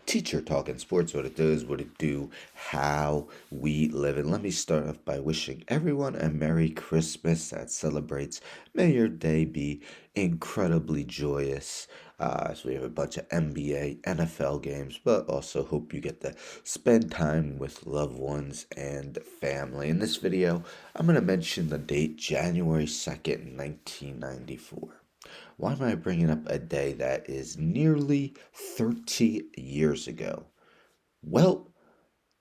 Teacher Talking Sports, what it does, what it do, how we live. And let me start off by wishing everyone a Merry Christmas that celebrates. May your day be incredibly joyous. So we have a bunch of NBA, NFL games, but also hope you get to spend time with loved ones and family. In this video, I'm going to mention the date January 2nd, 1994. Why am I bringing up a day that is nearly 30 years ago? Well,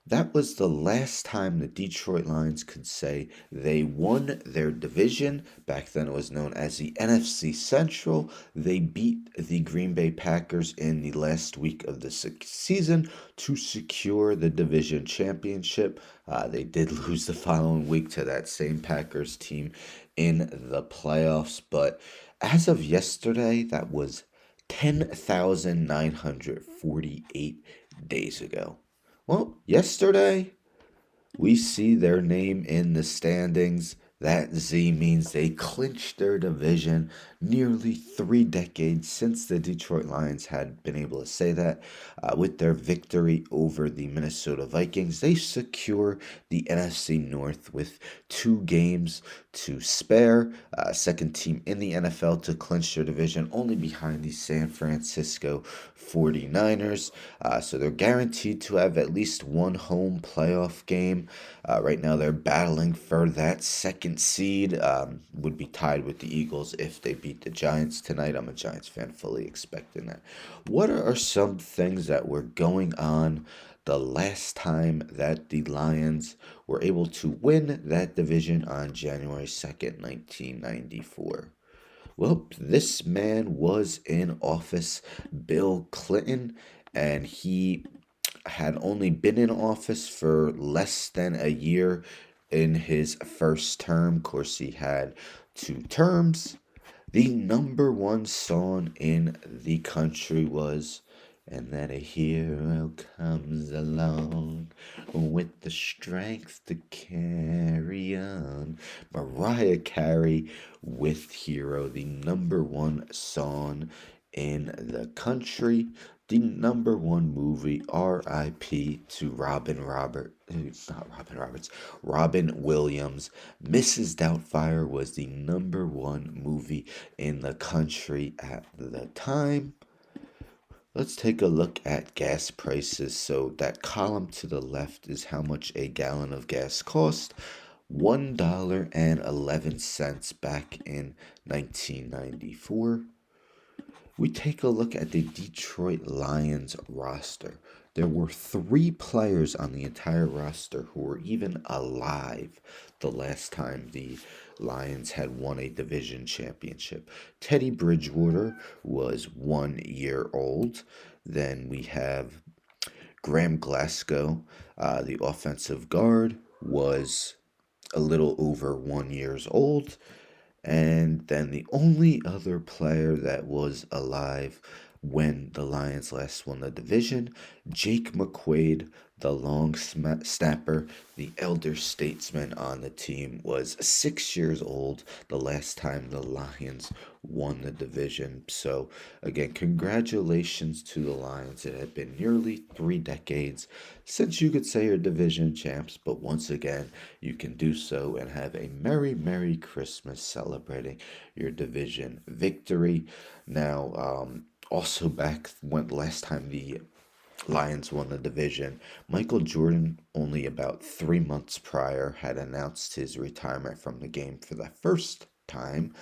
that was the last time the Detroit Lions could say they won their division. Back then it was known as the NFC Central. They beat the Green Bay Packers in the last week of the season to secure the division championship. They did lose the following week to that same Packers team in the playoffs, but as of yesterday, that was 10,948 days ago. Well, yesterday we see their name in the standings. That Z means they clinched their division nearly 3 decades since the Detroit Lions had been able to say that. With their victory over the Minnesota Vikings, they secure the NFC North with 2 games to spare. Second team in the NFL to clinch their division, only behind the San Francisco 49ers. So they're guaranteed to have at least one home playoff game. Right now, they're battling for that second seed. Would be tied with the Eagles if they beat the Giants tonight. I'm a Giants fan, fully expecting that. What are some things that were going on the last time that the Lions were able to win that division on January 2nd, 1994? Well, this man was in office, Bill Clinton, and he had only been in office for less than a year in his first term. Of course, he had 2 terms. The number one song in the country was "And Then a Hero Comes Along with the Strength to Carry On." Mariah Carey with Hero, the number one song in the country. The number one movie, R.I.P. to Robin Williams. Mrs. Doubtfire was the number one movie in the country at the time. Let's take a look at gas prices. So that column to the left is how much a gallon of gas cost. $1.11 back in 1994. We take a look at the Detroit Lions roster. There were 3 players on the entire roster who were even alive the last time the Lions had won a division championship. Teddy Bridgewater was 1 year old. Then we have Graham Glasgow, the offensive guard, was a little over 1 years old. And then the only other player that was alive when the Lions last won the division, Jake McQuaid, the long snapper, the elder statesman on the team, was 6 years old the last time the Lions won the division. So, again, congratulations to the Lions. It had been nearly 3 decades since you could say you're division champs, but once again, you can do so and have a Merry, Merry Christmas celebrating your division victory. Now, also back when last time the Lions won the division, Michael Jordan, only about 3 months prior, had announced his retirement from the game for the first time.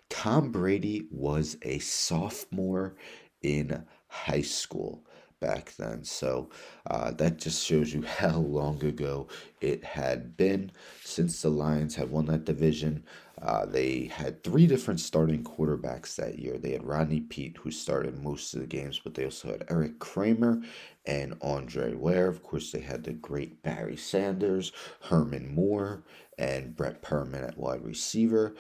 Tom Brady was a sophomore in high school back then. So that just shows you how long ago it had been since the Lions had won that division. They had 3 different starting quarterbacks that year. They had Rodney Peete, who started most of the games, but they also had Eric Kramer and Andre Ware. Of course, they had the great Barry Sanders, Herman Moore, and Brett Perman at wide receiver.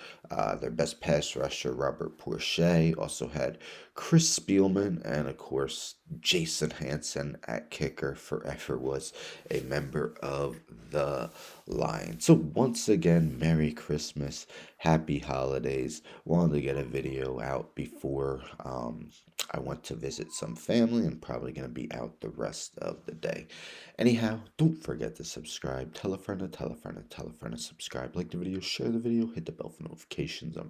Their best pass rusher, Robert Porcher, also had Chris Spielman, and of course, Jason Hanson at kicker, forever was a member of the Lions. So, once again, Merry Christmas, Happy Holidays. Wanted to get a video out before I went to visit some family and probably going to be out the rest of the day. Anyhow, don't forget to subscribe. Tell a friend to tell a friend to tell a friend to subscribe. Like the video, share the video, hit the bell for notifications. I'm